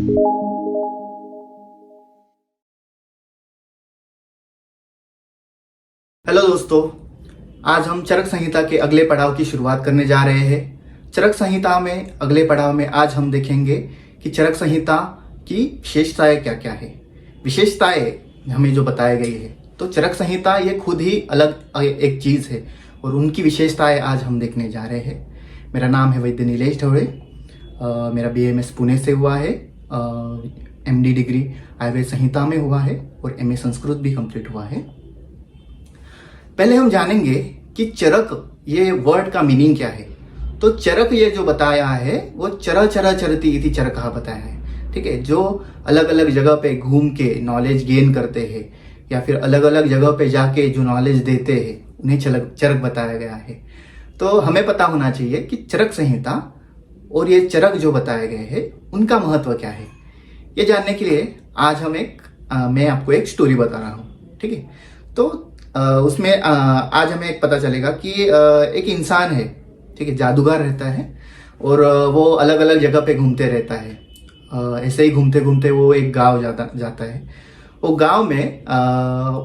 Hello दोस्तों, आज हम चरक संहिता के अगले पड़ाव की शुरुआत करने जा रहे हैं। चरक संहिता में अगले पड़ाव में आज हम देखेंगे कि चरक संहिता की विशेषताएं क्या क्या है। विशेषताएं हमें जो बताई गई है, तो चरक संहिता ये खुद ही अलग एक चीज है और उनकी विशेषताएं आज हम देखने जा रहे हैं। मेरा नाम है वैद्य नीलेश ढवड़े। मेरा BAMS पुणे से हुआ है। MD डिग्री आयुर्वेद संहिता में हुआ है और MA संस्कृत भी कंप्लीट हुआ है। पहले हम जानेंगे कि चरक ये वर्ड का मीनिंग क्या है। तो चरक ये जो बताया है वो चर चरती इति चरकः बताया है। ठीक है, जो अलग अलग जगह पे घूम के नॉलेज गेन करते हैं या फिर अलग अलग जगह पे जाके जो नॉलेज देते हैं उन्हें चरक बताया गया है। तो हमें पता होना चाहिए कि चरक संहिता और ये चरक जो बताए गए हैं उनका महत्व क्या है। ये जानने के लिए आज मैं आपको एक स्टोरी बता रहा हूँ। ठीक है, तो उसमें आज हमें एक पता चलेगा कि एक इंसान है, ठीक है, जादूगर रहता है और वो अलग अलग जगह पे घूमते रहता है। ऐसे ही घूमते घूमते वो एक गांव जाता है। वो गांव में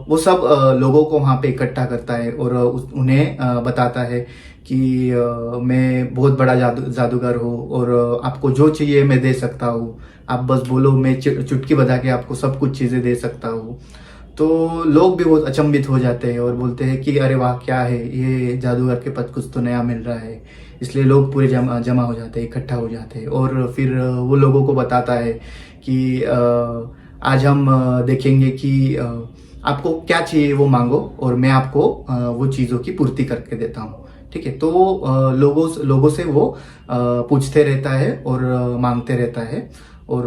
वो सब लोगों को वहां पे इकट्ठा करता है और उन्हें बताता है कि मैं बहुत बड़ा जादूगर हूँ और आपको जो चाहिए मैं दे सकता हूँ। आप बस बोलो, मैं चुटकी बजा के आपको सब कुछ चीजें दे सकता हूँ। तो लोग भी बहुत अचंभित हो जाते हैं और बोलते हैं कि अरे वाह, क्या है ये, जादूगर के पास कुछ तो नया मिल रहा है। इसलिए लोग पूरे जमा हो जाते हैं, इकट्ठा हो जाते हैं और फिर वो लोगों को बताता है कि आज हम देखेंगे कि आपको क्या चाहिए वो मांगो और मैं आपको वो चीज़ों की पूर्ति करके देता हूँ। ठीक है, तो लोगों से वो पूछते रहता है और मांगते रहता है और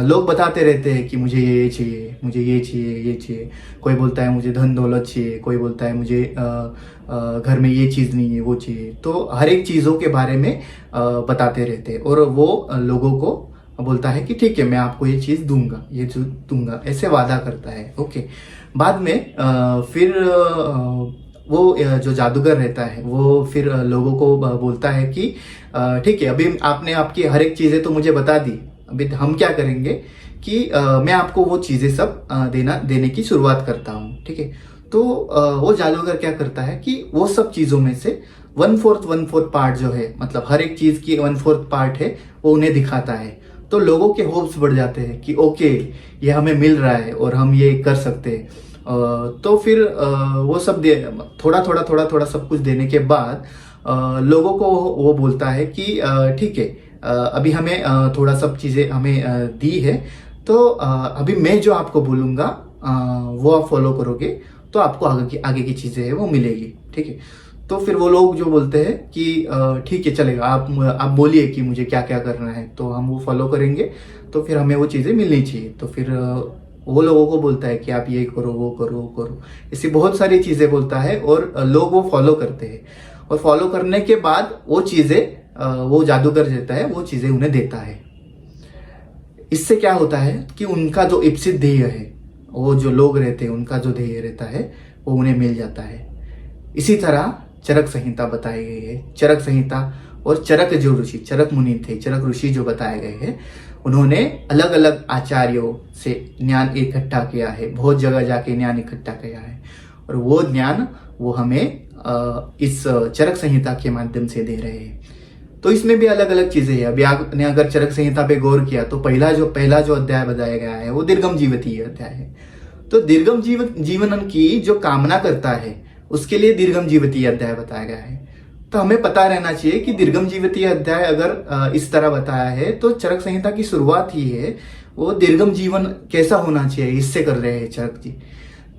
लोग बताते रहते हैं कि मुझे ये चाहिए, मुझे ये चाहिए, ये चाहिए। कोई बोलता है मुझे धन दौलत चाहिए, कोई बोलता है मुझे घर में ये चीज़ नहीं है, वो चाहिए। तो हर एक चीज़ों के बारे में बताते रहते हैं और वो लोगों को बोलता है कि ठीक है, मैं आपको ये चीज़ दूंगा, ये दूंगा, ऐसे वादा करता है। ओके, बाद में फिर वो जो जादूगर रहता है वो फिर लोगों को बोलता है कि ठीक है, अभी आपने आपकी हर एक चीज़ें तो मुझे बता दी, अभी हम क्या करेंगे कि मैं आपको वो चीजें सब देने की शुरुआत करता हूँ। ठीक है, तो वो जादूगर क्या करता है कि वो सब चीजों में से 1/4 पार्ट जो है, मतलब हर एक चीज की 1/4 पार्ट है, वो उन्हें दिखाता है। तो लोगों के होप्स बढ़ जाते हैं कि ओके, ये हमें मिल रहा है और हम ये कर सकते हैं। तो फिर वो सब थोड़ा थोड़ा सब कुछ देने के बाद लोगों को वो बोलता है कि ठीक है, अभी हमें थोड़ा सब चीज़ें हमें दी है, तो अभी मैं जो आपको बोलूँगा वो आप फॉलो करोगे तो आपको आगे की चीज़ें है वो मिलेगी। ठीक है, तो फिर वो लोग जो बोलते हैं कि ठीक है, चलेगा, आप बोलिए कि मुझे क्या क्या करना है, तो हम वो फॉलो करेंगे, तो फिर हमें वो चीज़ें मिलनी चाहिए। तो फिर वो लोगों को बोलता है कि आप ये करो, वो करो, वो करो, ऐसी बहुत सारी चीज़ें बोलता है और लोग वो फॉलो करते हैं और फॉलो करने के बाद वो चीज़ें वो जादूगर देता है, वो चीजें उन्हें देता है। इससे क्या होता है कि उनका जो इप्सित ध्येय है, वो जो लोग रहते हैं उनका जो ध्येय रहता है वो उन्हें मिल जाता है। इसी तरह चरक संहिता बताई गई है। चरक संहिता और चरक जो ऋषि, चरक मुनि थे, चरक ऋषि जो बताए गए हैं, उन्होंने अलग अलग आचार्यों से ज्ञान इकट्ठा किया है, बहुत जगह जाके ज्ञान इकट्ठा किया है और वो ज्ञान वो हमें इस चरक संहिता के माध्यम से दे रहे हैं। तो इसमें भी अलग अलग चीजें हैं। अभी आपने अगर चरक संहिता पे गौर किया तो पहला जो अध्याय बताया गया है वो दीर्घम जीवती अध्याय है। तो दीर्घम जीवन की जो कामना करता है उसके लिए दीर्घम जीवती अध्याय बताया गया है। तो हमें पता रहना चाहिए कि दीर्घम जीवती अध्याय अगर इस तरह बताया है तो चरक संहिता की शुरुआत ही है वो दीर्घम जीवन कैसा होना चाहिए इससे कर रहे हैं चरक जी।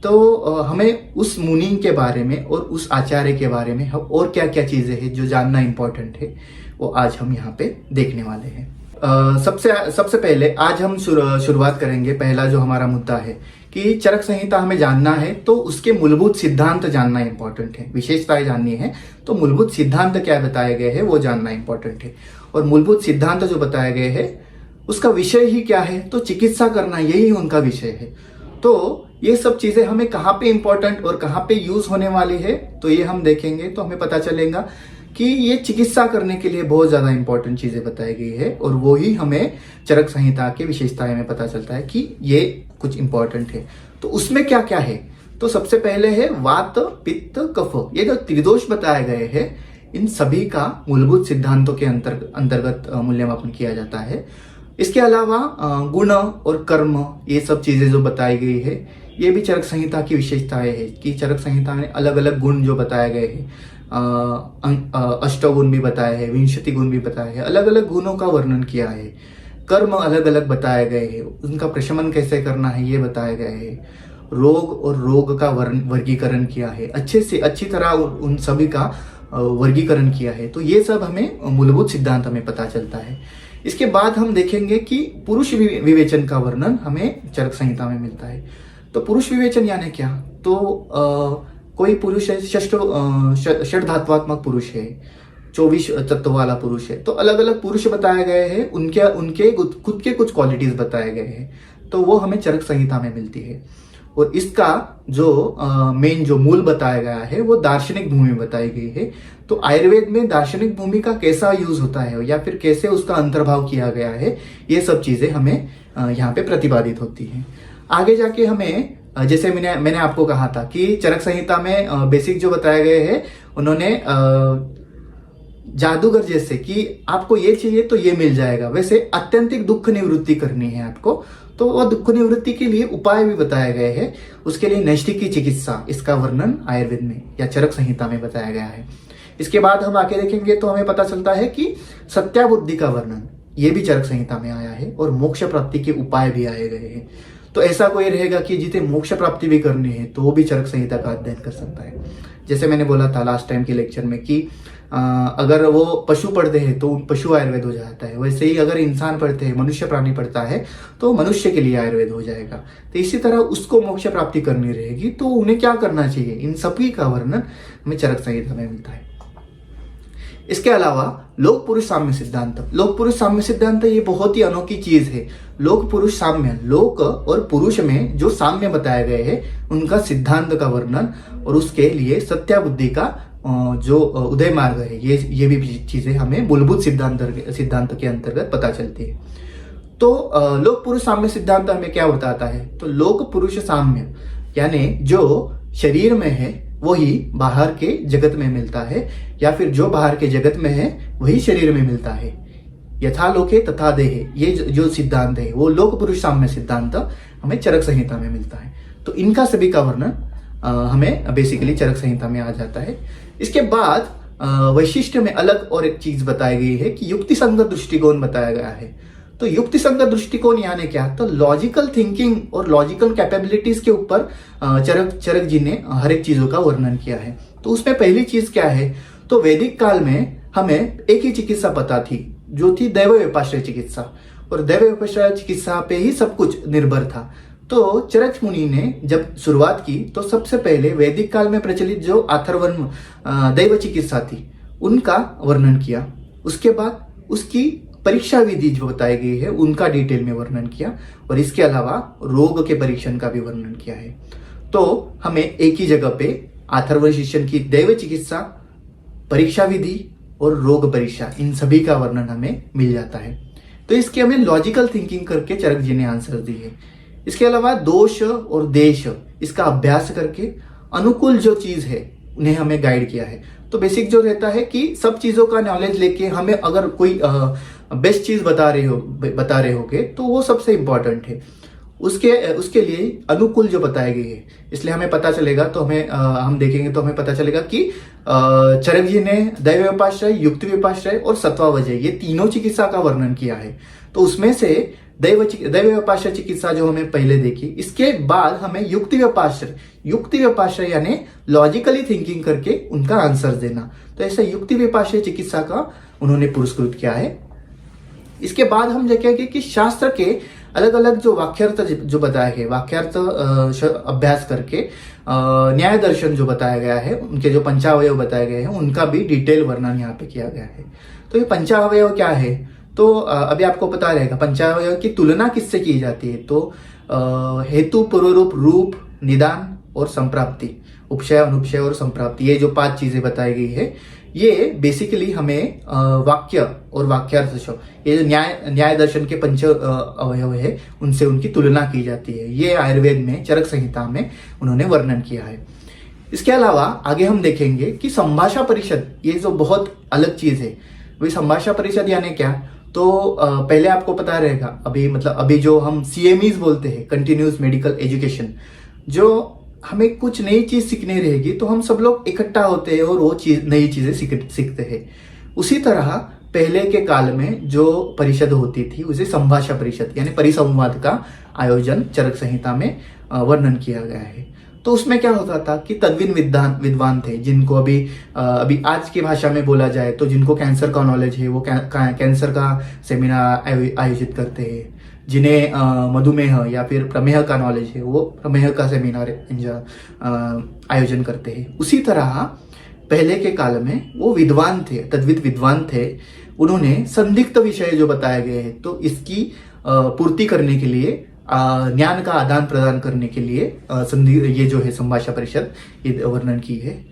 तो हमें उस मुनि के बारे में और उस आचार्य के बारे में और क्या क्या चीजें हैं जो जानना इंपॉर्टेंट है वो आज हम यहाँ पे देखने वाले हैं। सबसे पहले आज हम शुरुआत करेंगे। पहला जो हमारा मुद्दा है कि चरक संहिता हमें जानना है तो उसके मूलभूत सिद्धांत जानना इंपॉर्टेंट है। विशेषताएं जाननी है तो मूलभूत सिद्धांत क्या बताए गए हैं वो जानना इंपॉर्टेंट है। और मूलभूत सिद्धांत जो बताए गए हैं उसका विषय ही क्या है, तो चिकित्सा करना, यही उनका विषय है। तो ये सब चीजें हमें कहाँ पे इंपॉर्टेंट और कहाँ पे यूज होने वाली है तो ये हम देखेंगे तो हमें पता चलेगा कि ये चिकित्सा करने के लिए बहुत ज्यादा इंपॉर्टेंट चीजें बताई गई है, और वो ही हमें चरक संहिता की विशेषताएं में पता चलता है कि ये कुछ इंपॉर्टेंट है। तो उसमें क्या क्या है, तो सबसे पहले है वात पित्त कफ, ये जो त्रिदोष बताए गए हैं इन सभी का मूलभूत सिद्धांतों के अंतर्गत मूल्यमापन किया जाता है। इसके अलावा गुण और कर्म, ये सब चीजें जो बताई गई है ये भी चरक संहिता की विशेषताएं है कि चरक संहिता में अलग अलग गुण जो बताए गए हैं, अष्टगुण भी बताए हैं, विंशति गुण भी बताए हैं, अलग अलग गुणों का वर्णन किया है। कर्म अलग अलग बताए गए हैं, उनका प्रशमन कैसे करना है ये बताए गए हैं। रोग और रोग का वर्गीकरण किया है, अच्छे से अच्छी तरह उन सभी का वर्गीकरण किया है। तो ये सब हमें मूलभूत सिद्धांत हमें पता चलता है। इसके बाद हम देखेंगे कि पुरुष विवेचन का वर्णन हमें चरक संहिता में मिलता है। तो पुरुष विवेचन यानी क्या, तो कोई पुरुष है, षड धात्वात्मक पुरुष है, 24 तत्व वाला पुरुष है, तो अलग अलग पुरुष बताए गए हैं, उनके उनके खुद के कुछ क्वालिटीज बताए गए हैं, तो वो हमें चरक संहिता में मिलती है। और इसका जो मेन जो मूल बताया गया है वो दार्शनिक भूमि बताई गई है। तो आयुर्वेद में दार्शनिक भूमि का कैसा यूज होता है या फिर कैसे उसका अंतर्भाव किया गया है, ये सब चीजें हमें यहाँ पे प्रतिपादित होती हैं। आगे जाके हमें जैसे मैंने आपको कहा था कि चरक संहिता में बेसिक जो बताए गए हैं, उन्होंने जादूगर जैसे कि आपको ये चाहिए तो ये मिल जाएगा, वैसे अत्यंतिक दुख निवृत्ति करनी है आपको, तो वह दुख निवृत्ति के लिए उपाय भी बताए गए हैं। उसके लिए नैष्ठिक की चिकित्सा, इसका वर्णन आयुर्वेद में या चरक संहिता में बताया गया है। इसके बाद हम आके देखेंगे तो हमें पता चलता है कि सत्याबुद्धि का वर्णन ये भी चरक संहिता में आया है, और मोक्ष प्राप्ति के उपाय भी आए गए हैं। तो ऐसा कोई रहेगा कि जिसे मोक्ष प्राप्ति भी करनी है तो वो भी चरक संहिता का अध्ययन कर सकता है। जैसे मैंने बोला था लास्ट टाइम के लेक्चर में कि अगर वो पशु पढ़ते हैं तो पशु आयुर्वेद हो जाता है, वैसे ही अगर इंसान पढ़ते हैं, मनुष्य प्राणी पढ़ता है तो मनुष्य के लिए आयुर्वेद हो जाएगा। तो इसी तरह उसको मोक्ष प्राप्ति करनी रहेगी तो उन्हें क्या करना चाहिए, इन सभी का वर्णन हमें चरक संहिता में मिलता है। इसके अलावा लोक पुरुष साम्य सिद्धांत, लोक पुरुष साम्य सिद्धांत ये बहुत ही अनोखी चीज है। लोक पुरुष साम्य, लोक और पुरुष में जो साम्य बताए गए हैं उनका सिद्धांत का वर्णन, और उसके लिए सत्याबुद्धि का जो उदय मार्ग है, ये भी चीजें हमें मूलभूत सिद्धांत के अंतर्गत पता चलती है। तो लोक पुरुष साम्य सिद्धांत हमें क्या बताता है, तो लोक पुरुष साम्य यानी जो शरीर में है वही बाहर के जगत में मिलता है, या फिर जो बाहर के जगत में है वही शरीर में मिलता है। यथा लोके तथा देहे, ये जो सिद्धांत है वो लोक पुरुष साम्य सिद्धांत हमें चरक संहिता में मिलता है। तो इनका सभी का वर्णन हमें बेसिकली चरक संहिता में आ जाता है। इसके बाद वैशिष्ट में अलग और एक चीज बताई गई है कि युक्ति संगत दृष्टिकोण बताया गया है। तो युक्ति संगत दृष्टिकोण यानी क्या, तो लॉजिकल थिंकिंग और लॉजिकल कैपेबिलिटीज के ऊपर चरक जी ने हर एक चीजों का वर्णन किया है। तो उसमें पहली चीज क्या है, तो वैदिक काल में हमें एक ही चिकित्सा पता थी जो थी दैव व्यपाश्रय चिकित्सा, और दैव व्यपाश्रय चिकित्सा पे ही सब कुछ निर्भर था। तो चरक मुनि ने जब शुरुआत की तो सबसे पहले वैदिक काल में प्रचलित जो अथर्वण दैव चिकित्सा थी उनका वर्णन किया। उसके बाद उसकी परीक्षा विधि जो बताई गई है उनका डिटेल में वर्णन किया, और इसके अलावा रोग के परीक्षण का भी वर्णन किया है। तो हमें एक ही जगह पे अथर्वण शिष्यन की दैव चिकित्सा, परीक्षा विधि और रोग परीक्षा, इन सभी का वर्णन हमें मिल जाता है। तो इसके हमें लॉजिकल थिंकिंग करके चरक जी ने आंसर दी है। इसके अलावा दोष और देश, इसका अभ्यास करके अनुकूल जो चीज है उन्हें हमें गाइड किया है। तो बेसिक जो रहता है कि सब चीजों का नॉलेज लेके हमें अगर कोई बेस्ट चीज बता रहे होगे तो वो सबसे इंपॉर्टेंट है। उसके लिए अनुकूल जो बताई गई है, इसलिए हमें पता चलेगा, तो हम देखेंगे तो हमें पता चलेगा कि चरक जी ने दैव व्यपाश्रय, युक्ति व्यपाश्रय और सत्वावजय, ये तीनों चिकित्सा का वर्णन किया है। तो उसमें से दैव व्यपाश्रय चिकित्सा जो हमें पहले देखी, इसके बाद हमें युक्ति व्यपाश्रय यानी लॉजिकली थिंकिंग करके उनका आंसर देना, तो ऐसा युक्ति व्यपाश्रय चिकित्सा का उन्होंने पुरस्कृत किया है। इसके बाद हम देखेंगे कि शास्त्र के अलग अलग जो वाक्यार्थ जो बताए गए, वाक्यार्थ अभ्यास करके न्याय दर्शन जो बताया गया है, उनके जो पंचावयव बताए गए हैं उनका भी डिटेल वर्णन यहाँ पे किया गया है। तो ये पंचावयव क्या है, तो अभी आपको पता रहेगा पंचावयव की तुलना किससे की जाती है, तो हेतु, पूर्वरूप, रूप, निदान और संप्राप्ति, उपशय, अनुपशय और संप्राप्ति, ये जो 5 चीजें बताई गई है ये बेसिकली हमें वाक्य और वाक्यार्थ शो, ये जो न्याय दर्शन के पंच अवयव है उनसे उनकी तुलना की जाती है। ये आयुर्वेद में चरक संहिता में उन्होंने वर्णन किया है। इसके अलावा आगे हम देखेंगे कि संभाषा परिषद, ये जो बहुत अलग चीज है, वही संभाषा परिषद यानी क्या, तो पहले आपको पता रहेगा, अभी जो हम CMEs बोलते हैं, कंटिन्यूस मेडिकल एजुकेशन, जो हमें कुछ नई चीज सीखनी रहेगी तो हम सब लोग इकट्ठा होते हैं और वो नई चीजें सीखते हैं। उसी तरह पहले के काल में जो परिषद होती थी उसे संभाषा परिषद यानी परिसंवाद का आयोजन चरक संहिता में वर्णन किया गया है। तो उसमें क्या होता था कि तद्विन विद्वान थे, जिनको अभी आज की भाषा में बोला जाए तो जिनको कैंसर का नॉलेज है वो कैंसर का सेमिनार आयोजित करते हैं, जिन्हें मधुमेह या फिर प्रमेह का नॉलेज है वो प्रमेह का सेमिनार आयोजन करते हैं। उसी तरह पहले के काल में वो विद्वान थे, तद्वित विद्वान थे, उन्होंने संदिग्ध विषय जो बताए गए हैं तो इसकी पूर्ति करने के लिए, ज्ञान का आदान प्रदान करने के लिए ये जो है संभाषा परिषद ये वर्णन की है।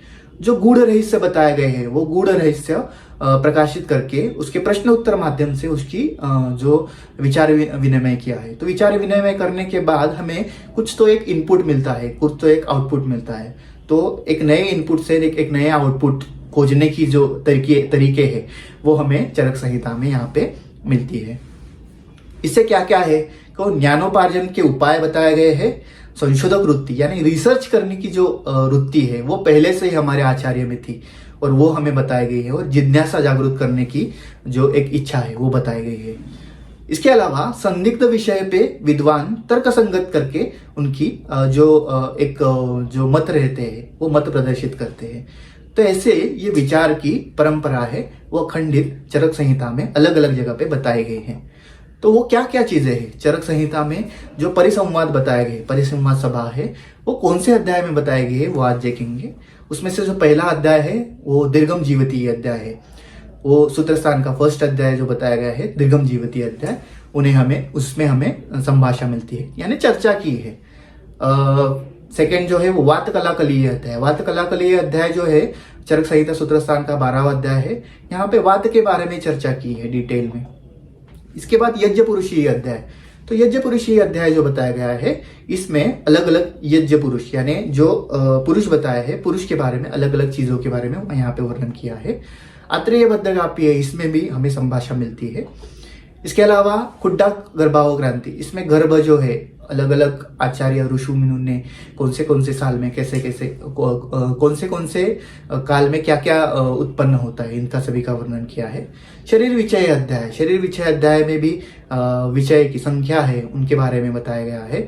जो गूढ़ रहस्य बताए गए हैं वो गूढ़ रहस्य प्रकाशित करके उसके प्रश्न उत्तर माध्यम से उसकी जो विचार विनिमय किया है। तो विचार विनिमय करने के बाद हमें कुछ तो एक इनपुट मिलता है, कुछ तो एक आउटपुट मिलता है। तो एक नए इनपुट से एक नए आउटपुट खोजने की जो तरीके है वो हमें चरक संहिता में यहाँ पे मिलती है। इससे क्या क्या है कि ज्ञानोपार्जन के उपाय बताए गए हैं। संशोधक वृत्ति यानी रिसर्च करने की जो वृत्ति है वो पहले से ही हमारे आचार्य में थी और वो हमें बताई गई है, और जिज्ञासा जागृत करने की जो एक इच्छा है वो बताई गई है। इसके अलावा संदिग्ध विषय पे विद्वान तर्क संगत करके उनकी जो मत रहते हैं वो मत प्रदर्शित करते हैं। तो ऐसे ये विचार की परंपरा है वो अखंडित चरक संहिता में अलग अलग जगह पे बताए गए हैं। तो वो क्या क्या चीजें हैं चरक संहिता में जो परिसंवाद बताए गए, परिसंवाद सभा है, वो कौन से अध्याय में बताए गए वो आज देखेंगे। उसमें से जो पहला अध्याय है वो दीर्घम जीवती अध्याय है। वो सूत्रस्थान का फर्स्ट अध्याय जो बताया गया है दीर्घम जीवती अध्याय, उसमें हमें संभाषा मिलती है यानी चर्चा की है। सेकेंड जो है वो वात कलाकलीय अध्याय। वात कलाकलीय अध्याय जो है चरक संहिता सूत्रस्थान का 12वां अध्याय है। यहाँ पे वात के बारे में चर्चा की है डिटेल में। इसके बाद यज्ञ पुरुषीय अध्याय। तो यज्ञ पुरुषीय अध्याय जो बताया गया है इसमें अलग अलग यज्ञ पुरुष यानी जो पुरुष बताया है, पुरुष के बारे में अलग अलग चीजों के बारे में यहाँ पे वर्णन किया है। आत्रेय बद्धगाप्य, इसमें भी हमें संभाषा मिलती है। इसके अलावा खुड्डा गर्भाव क्रांति, इसमें गर्भ जो है अलग अलग आचार्य ऋषि मुनि ने कौन से साल में कैसे कौन से काल में क्या क्या उत्पन्न होता है इनका सभी का वर्णन किया है। शरीर विषय अध्याय, शरीर विषय अध्याय में भी विषय की संख्या है उनके बारे में बताया गया है।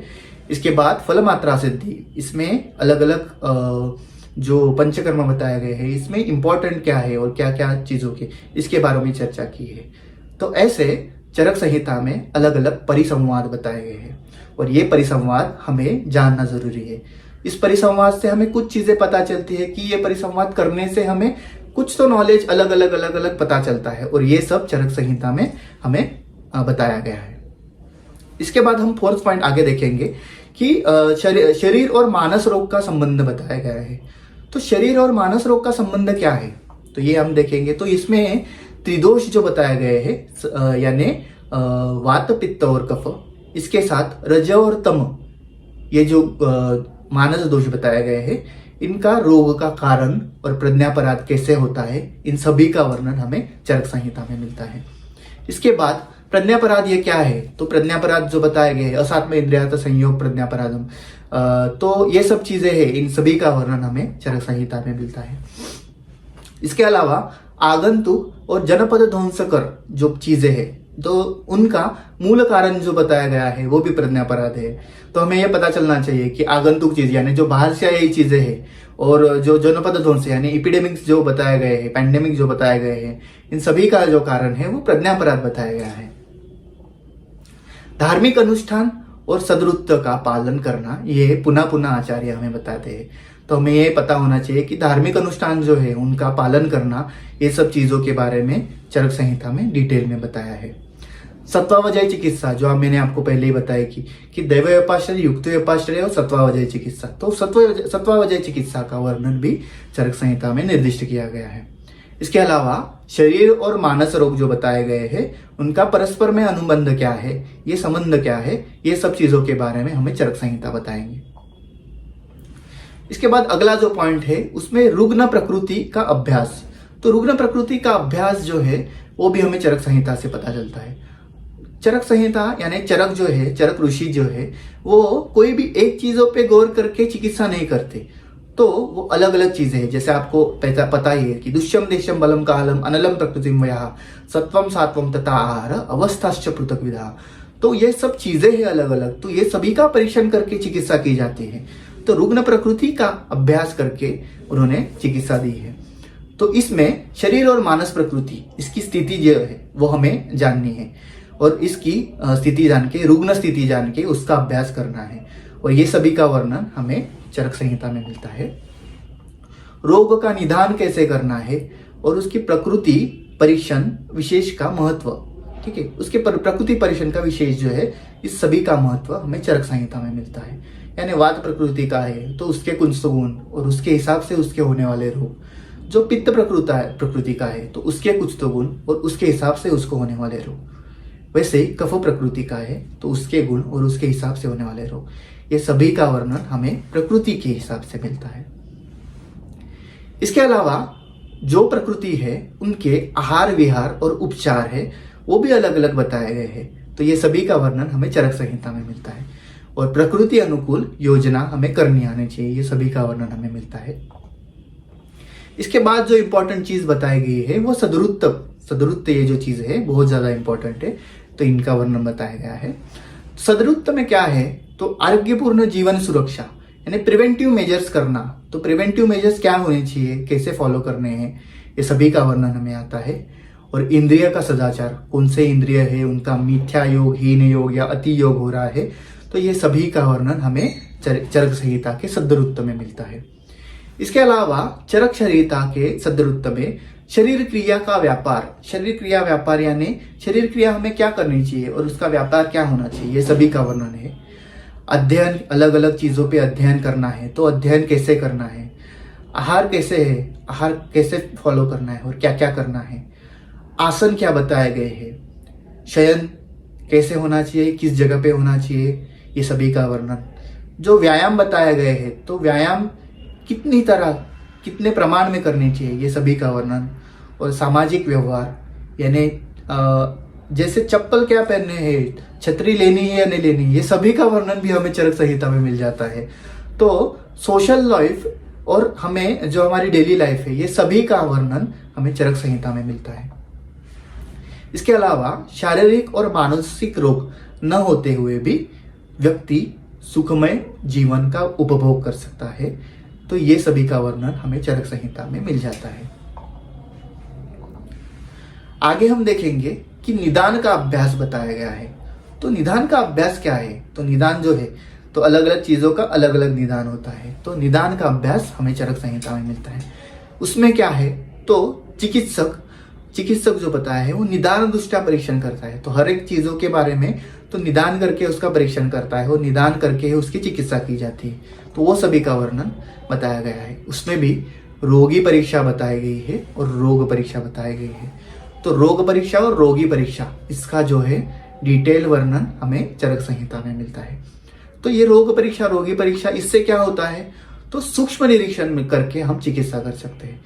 इसके बाद फल मात्रा सिद्धि, इसमें अलग अलग जो पंचकर्म बताए गए हैं इसमें इंपॉर्टेंट क्या है और क्या क्या चीजों के इसके बारे में चर्चा की है। तो ऐसे चरक संहिता में अलग अलग परिसंवाद बताए गए हैं और ये परिसंवाद हमें जानना जरूरी है। इस परिसंवाद से हमें कुछ चीजें पता चलती है कि ये परिसंवाद करने से हमें कुछ तो नॉलेज अलग अलग पता चलता है और ये सब चरक संहिता में हमें बताया गया है। इसके बाद हम फोर्थ पॉइंट आगे देखेंगे कि शरीर और मानस रोग का संबंध बताया गया है। तो शरीर और मानस रोग का संबंध क्या है तो ये हम देखेंगे। तो इसमें त्रिदोष जो बताए गए हैं यानी वात पित्त और कफ, इसके साथ रज और तम, ये जो मानस दोष बताए गए हैं इनका रोग का कारण और प्रज्ञापराध कैसे होता है इन सभी का वर्णन हमें चरक संहिता में मिलता है। इसके बाद प्रज्ञापराध ये क्या है तो प्रज्ञापराध जो बताए गए हैं असात्म इंद्रियात संयोग प्रज्ञापराधम, तो ये सब चीजें हैं, इन सभी का वर्णन हमें चरक संहिता में मिलता है। इसके अलावा आगंतुक और जनपद ध्वंसकर जो चीजें हैं तो उनका मूल कारण जो बताया गया है वो भी प्रज्ञापराध है। तो हमें यह पता चलना चाहिए कि आगंतुक चीज यानी जो बाहर से आई चीजें हैं और जो जनपद ध्वंस यानी इपिडेमिक्स जो बताए गए हैं, पैंडेमिक जो बताए गए हैं, इन सभी का जो कारण है वो प्रज्ञापराध बताया गया है। धार्मिक अनुष्ठान और सदरुत्व का पालन करना ये पुनः आचार्य हमें बताते हैं। तो हमें ये पता होना चाहिए कि धार्मिक अनुष्ठान जो है उनका पालन करना, ये सब चीजों के बारे में चरक संहिता में डिटेल में बताया है। सत्वावजय चिकित्सा जो मैंने आपको पहले ही बताया कि दैव व्यपाश्रय, युक्त व्यपाश्रय और सत्वावजय चिकित्सा, तो सत्वावजय चिकित्सा का वर्णन भी चरक संहिता में निर्दिष्ट किया गया है। इसके अलावा शरीर और मानस रोग जो बताए गए हैं उनका परस्पर में अनुबंध क्या है, ये संबंध क्या है, ये सब चीजों के बारे में हमें चरक संहिता बताएंगे। इसके बाद अगला जो पॉइंट है उसमें रुग्ण प्रकृति का अभ्यास। तो रुग्ण प्रकृति का अभ्यास जो है वो भी हमें चरक संहिता से पता चलता है। चरक संहिता यानी चरक जो है, चरक ऋषि जो है वो कोई भी एक चीजों पे गौर करके चिकित्सा नहीं करते, तो वो अलग अलग चीजें हैं। जैसे आपको पता ही है कि दुष्यम देशम बलम कालम अनलम प्रकृतिम वया सत्वम सात्वम तथा आहार अवस्थाश्च पृथक विधा। तो ये सब चीजें हैं अलग अलग, तो ये सभी का परीक्षण करके चिकित्सा की जाती है। तो रुग्ण प्रकृति का अभ्यास करके उन्होंने चिकित्सा दी है। तो इसमें शरीर और मानस प्रकृति इसकी स्थिति जो है वो हमें जाननी है, और इसकी स्थिति जान के, रुग्ण स्थिति जान के उसका अभ्यास करना है, और ये सभी का वर्णन हमें चरक संहिता में मिलता है। रोग का निदान कैसे करना है और उसकी प्रकृति परीक्षण विशेष का महत्व, ठीक है, उसके प्रकृति परीक्षण का विशेष जो है, इस सभी का महत्व हमें चरक संहिता में मिलता है। यानी वात प्रकृति का है तो उसके कुछ गुण और उसके हिसाब से उसके होने वाले रोग, जो पित्त प्रकृति का है तो उसके कुछ तो गुण और उसके हिसाब से उसको होने वाले रोग, वैसे ही कफ प्रकृति का है तो उसके गुण और उसके हिसाब से होने वाले रोग, ये सभी का वर्णन हमें प्रकृति के हिसाब से मिलता है। इसके अलावा जो प्रकृति है उनके आहार विहार और उपचार है वो भी अलग अलग बताए गए हैं, तो ये सभी का वर्णन हमें चरक संहिता में मिलता है। और प्रकृति अनुकूल योजना हमें करनी आनी चाहिए, ये सभी का वर्णन हमें मिलता है। इसके बाद जो इंपॉर्टेंट चीज बताई गई है वो सदरुत्त, ये जो चीज है बहुत ज्यादा इंपॉर्टेंट है, तो इनका वर्णन बताया गया है। सदरुत्त में क्या है, तो आरोग्यपूर्ण जीवन सुरक्षा यानी प्रिवेंटिव मेजर्स करना। तो प्रिवेंटिव मेजर्स क्या होने चाहिए, कैसे फॉलो करने हैं, ये सभी का वर्णन हमें आता है। और इंद्रिय का सदाचार, कौन से इंद्रिय है, उनका मिथ्या योग, हीन योग या अति योग हो रहा है, तो ये सभी का वर्णन हमें चरक संहिता के सदरुत्त में मिलता है। इसके अलावा चरक संहिता के सदरुत्त में शरीर क्रिया का व्यापार, शरीर क्रिया व्यापार यानी शरीर क्रिया हमें क्या करनी चाहिए और उसका व्यापार क्या होना चाहिए, ये सभी का वर्णन है। अध्ययन, अलग अलग चीजों पे अध्ययन करना है तो अध्ययन कैसे करना है, आहार कैसे है, आहार कैसे फॉलो करना है और क्या क्या करना है, आसन क्या बताए गए हैं, शयन कैसे होना चाहिए, किस जगह पे होना चाहिए, ये सभी का वर्णन। जो व्यायाम बताए गए हैं तो व्यायाम कितनी तरह, कितने प्रमाण में करनी चाहिए, ये सभी का वर्णन। और सामाजिक व्यवहार यानी जैसे चप्पल क्या पहनने हैं, छतरी लेनी है या नहीं लेनी, ये सभी का वर्णन भी हमें चरक संहिता में मिल जाता है। तो सोशल लाइफ और हमें जो हमारी डेली लाइफ है, ये सभी का वर्णन हमें चरक संहिता में मिलता है। इसके अलावा शारीरिक और मानसिक रोग न होते हुए भी व्यक्ति सुखमय जीवन का उपभोग कर सकता है, तो ये सभी का वर्णन हमें चरक संहिता में मिल जाता है। आगे हम देखेंगे कि निदान का अभ्यास बताया गया है। तो निदान का अभ्यास क्या है, तो निदान जो है तो अलग अलग चीजों का अलग अलग निदान होता है, तो निदान का अभ्यास हमें चरक संहिता में मिलता है। उसमें क्या है, तो चिकित्सक जो बताया है वो निदान दृष्टया परीक्षण करता है, तो हर एक चीजों के बारे में तो निदान करके उसका परीक्षण करता है और निदान करके उसकी चिकित्सा की जाती है, तो वो सभी का वर्णन बताया गया है। उसमें भी रोगी परीक्षा बताई गई है और रोग परीक्षा बताई गई है। तो रोग परीक्षा और रोगी परीक्षा इसका जो है डिटेल वर्णन हमें चरक संहिता में मिलता है। तो ये रोग परीक्षा, रोगी परीक्षा, इससे क्या होता है, तो सूक्ष्म निरीक्षण में करके हम चिकित्सा कर सकते हैं।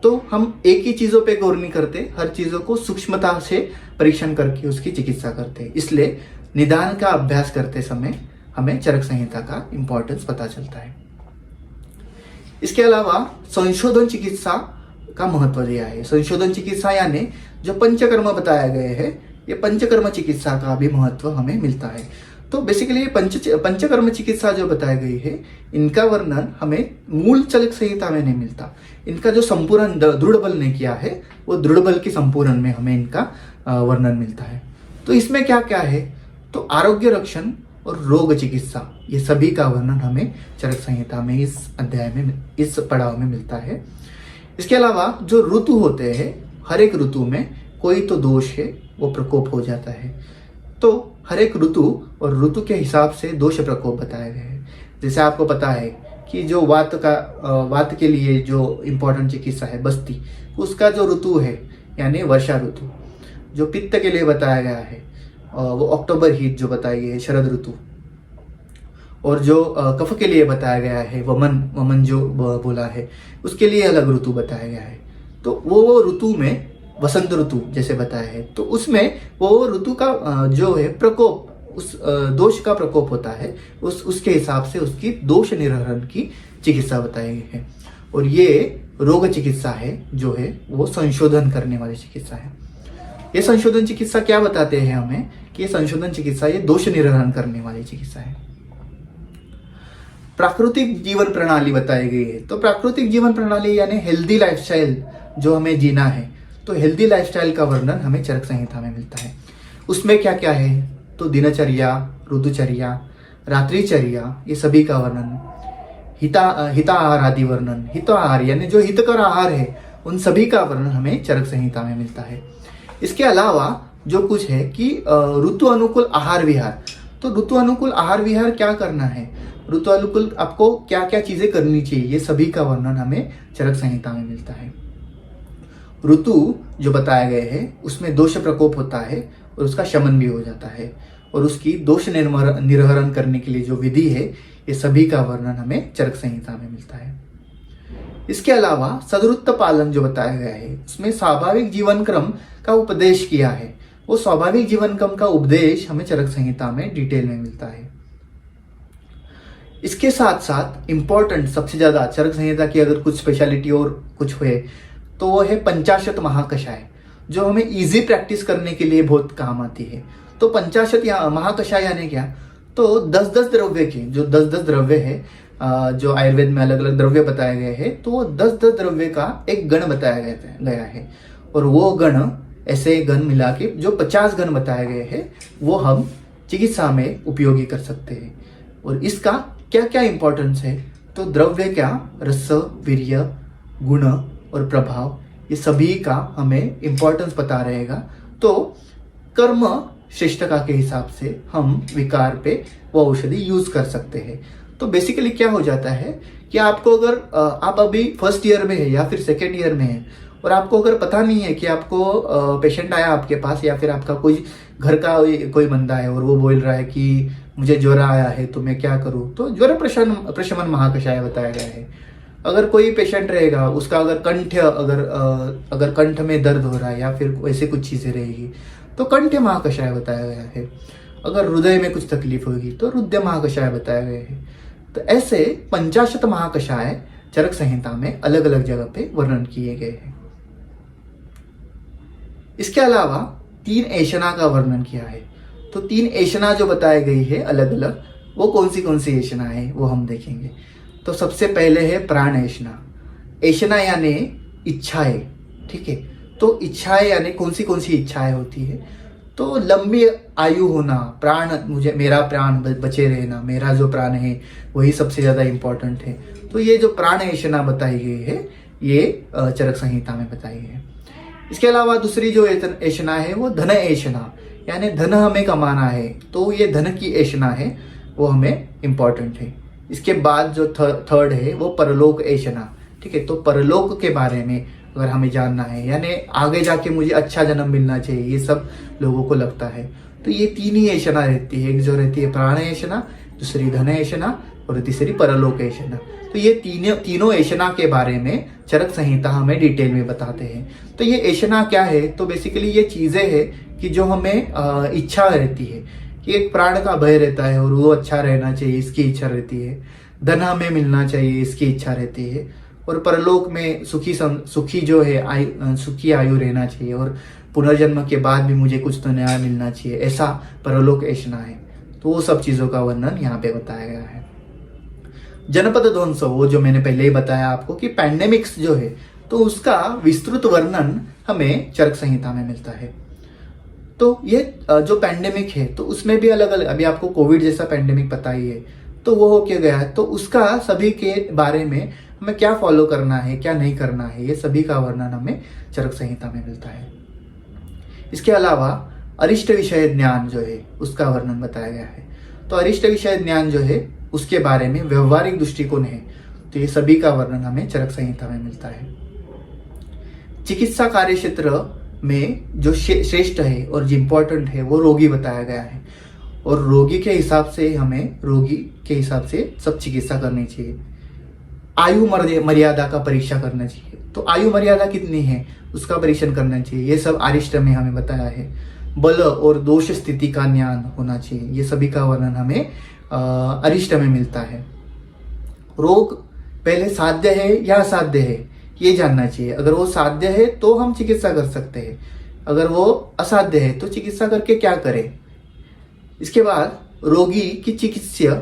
तो हम एक ही चीजों पे गौर नहीं करते, हर चीजों को सूक्ष्मता से परीक्षण करके उसकी चिकित्सा करते हैं। इसलिए निदान का अभ्यास करते समय हमें चरक संहिता का इंपॉर्टेंस पता चलता है। इसके अलावा संशोधन चिकित्सा का महत्व दिया है। संशोधन चिकित्सा यानी जो पंचकर्म बताए गए हैं, ये पंचकर्म चिकित्सा का भी महत्व हमें मिलता है। तो बेसिकली ये पंचकर्म चिकित्सा जो बताई गई है, इनका वर्णन हमें मूल चरक संहिता में नहीं मिलता। इनका जो संपूर्ण दृढ़ बल ने किया है, वो दृढ़ बल की संपूर्ण में हमें इनका वर्णन मिलता है। तो इसमें क्या क्या है, तो आरोग्य रक्षण और रोग चिकित्सा, ये सभी का वर्णन हमें चरक संहिता में इस अध्याय में, इस पड़ाव में मिलता है। इसके अलावा जो ऋतु होते हैं, हर एक ऋतु में कोई तो दोष है वो प्रकोप हो जाता है, तो हर एक ऋतु और ऋतु के हिसाब से दोष प्रकोप बताए गए हैं। जैसे आपको पता है कि जो वात के लिए जो इम्पोर्टेंट चिकित्सा है बस्ती, उसका जो ऋतु है यानी वर्षा ऋतु, जो पित्त के लिए बताया गया है वो अक्टूबर हीट जो बताई गई है शरद ऋतु, और जो कफ के लिए बताया गया है वमन जो बोला है उसके लिए अलग ऋतु बताया गया है। तो वो ऋतु में वसंत ऋतु जैसे बताया है, तो उसमें वो ऋतु का जो है प्रकोप, उस दोष का प्रकोप होता है, उसके हिसाब से उसकी दोष निवारण की चिकित्सा बताई गई है। और ये रोग चिकित्सा है जो है वो संशोधन करने वाली चिकित्सा है। ये संशोधन चिकित्सा क्या बताते हैं हमें कि ये संशोधन चिकित्सा ये दोष निवारण करने वाली चिकित्सा है। प्राकृतिक जीवन प्रणाली बताई गई है। तो प्राकृतिक जीवन प्रणाली यानी हेल्दी लाइफस्टाइल जो हमें जीना है, तो हेल्दी लाइफस्टाइल का वर्णन हमें चरक संहिता में मिलता है। उसमें क्या क्या है, तो दिनचर्या, ऋतुचर्या, रात्रिचर्या, ये सभी का वर्णन, हिताहार आदि वर्णन, हिताहार यानी जो हितकर आहार है उन सभी का वर्णन हमें चरक संहिता में मिलता है। इसके अलावा जो कुछ है कि ऋतु अनुकूल आहार विहार, तो ऋतु अनुकूल आहार विहार क्या करना है, ऋतु अनुकूल आपको क्या क्या चीजें करनी चाहिए, ये सभी का वर्णन हमें चरक संहिता में मिलता है। ऋतु जो बताए गए हैं उसमें दोष प्रकोप होता है और उसका शमन भी हो जाता है, और उसकी दोष निर्हरण करने के लिए जो विधि है ये सभी का वर्णन हमें चरक संहिता में मिलता है। इसके अलावा सदरुत्त पालन जो बताया गया है उसमें स्वाभाविक जीवन क्रम का उपदेश किया है, वो स्वाभाविक जीवन क्रम का उपदेश हमें चरक संहिता में डिटेल में मिलता है। इसके साथ साथ इंपॉर्टेंट सबसे ज्यादा चरक संहिता की अगर कुछ स्पेशलिटी और कुछ हुए तो वो है पंचाशत महाकषाय, जो हमें इजी प्रैक्टिस करने के लिए बहुत काम आती है। तो पंचाशत या महाकषाय यानी क्या, तो 10-10 द्रव्य के जो 10-10 द्रव्य है, जो आयुर्वेद में अलग अलग द्रव्य बताए गए हैं, तो वो 10-10 द्रव्य का एक गण बताया गया है, और वो गण ऐसे गण मिला के जो 50 गण बताए गए हैं वो हम चिकित्सा में उपयोगी कर सकते हैं। और इसका क्या क्या इंपॉर्टेंस है, तो द्रव्य क्या, रस, वीर्य, गुण और प्रभाव, ये सभी का हमें इंपॉर्टेंस पता रहेगा। तो कर्म श्रेष्ठता के हिसाब से हम विकार पे वो औषधि यूज कर सकते हैं। तो बेसिकली क्या हो जाता है कि आपको अगर आप अभी फर्स्ट ईयर में है या फिर सेकेंड ईयर में है और आपको अगर पता नहीं है कि आपको पेशेंट आया आपके पास या फिर आपका कोई घर का कोई बंदा है और वो बोल रहा है कि मुझे ज्वर आया है तो मैं क्या करूं, तो ज्वर प्रशमन महाकषाय बताया गया है। अगर कोई पेशेंट रहेगा उसका अगर कंठ में दर्द हो रहा है या फिर ऐसे कुछ चीजें रहेगी तो कंठ महाकषाय बताया गया है। अगर हृदय में कुछ तकलीफ होगी तो हृदय महाकषाय बताया गया है। तो ऐसे 50 महाकषाय चरक संहिता में अलग अलग जगह पे वर्णन किए गए हैं। इसके अलावा 3 ऐशना का वर्णन किया है। तो 3 ऐशना जो बताई गई है अलग अलग, वो कौन सी ऐशना है वो हम देखेंगे। तो सबसे पहले है प्राण ऐशना। ऐशना यानी इच्छाएं, ठीक है। तो इच्छाएं यानी कौन सी इच्छाएं होती है, तो लंबी आयु होना, प्राण, मेरा प्राण बचे रहना, मेरा जो प्राण है वही सबसे ज्यादा इंपॉर्टेंट है। तो ये जो प्राण ऐशना बताई गई है ये चरक संहिता में बताई गई है। इसके अलावा दूसरी जो ऐशना है वो धन ऐशना, यानी धन हमें कमाना है, तो ये धन की ऐशना है वो हमें इंपॉर्टेंट है। इसके बाद जो थर्ड है वो परलोक ऐशना, ठीक है। तो परलोक के बारे में अगर हमें जानना है, यानी आगे जाके मुझे अच्छा जन्म मिलना चाहिए, ये सब लोगों को लगता है। तो ये 3 ही ऐशना रहती है, एक जो रहती है प्राण ऐशना, दूसरी धन ऐशना और तीसरी परलोक ऐशना। तो ये तीनों ऐशना के बारे में चरक संहिता हमें डिटेल में बताते हैं। तो ये ऐशना क्या है, तो बेसिकली ये चीजें हैं कि जो हमें इच्छा रहती है कि एक प्राण का भय रहता है और वो अच्छा रहना चाहिए, इसकी इच्छा रहती है। धन हमें मिलना चाहिए, इसकी इच्छा रहती है। और परलोक में सुखी जो है सुखी आयु रहना चाहिए, और पुनर्जन्म के बाद भी मुझे कुछ तो नया मिलना चाहिए, ऐसा परलोक ऐशना है। तो वो सब चीजों का वर्णन यहाँ पे बताया गया है। जनपद ध्वंस, वो जो मैंने पहले ही बताया आपको कि पैंडेमिक्स जो है तो उसका विस्तृत वर्णन हमें चरक संहिता में मिलता है। तो ये जो पैंडेमिक है तो उसमें भी अलग अलग, अभी आपको कोविड जैसा पैंडेमिक पता ही है, तो वो हो क्या गया है, तो उसका सभी के बारे में हमें क्या फॉलो करना है, क्या नहीं करना है, ये सभी का वर्णन हमें चरक संहिता में मिलता है। इसके अलावा अरिष्ट विषय ज्ञान जो है उसका वर्णन बताया गया है। तो अरिष्ट विषय ज्ञान जो है उसके बारे में व्यवहारिक दृष्टिकोण है, तो ये सभी का वर्णन हमें चरक संहिता में मिलता है। चिकित्सा कार्य क्षेत्र में जो श्रेष्ठ है और जो इम्पोर्टेंट है वो रोगी बताया गया है, और रोगी के हिसाब से सब चिकित्सा करनी चाहिए। आयु मर्यादा का परीक्षा करना चाहिए, तो आयु मर्यादा कितनी है उसका परीक्षण करना चाहिए, ये सब अरिष्ट में हमें बताया है। बल और दोष स्थिति का ज्ञान होना चाहिए, ये सभी का वर्णन हमें अरिष्ट में मिलता है। रोग पहले साध्य है या असाध्य है ये जानना चाहिए। अगर वो साध्य है तो हम चिकित्सा कर सकते हैं, अगर वो असाध्य है तो चिकित्सा करके क्या करें। इसके बाद रोगी की चिकित्सा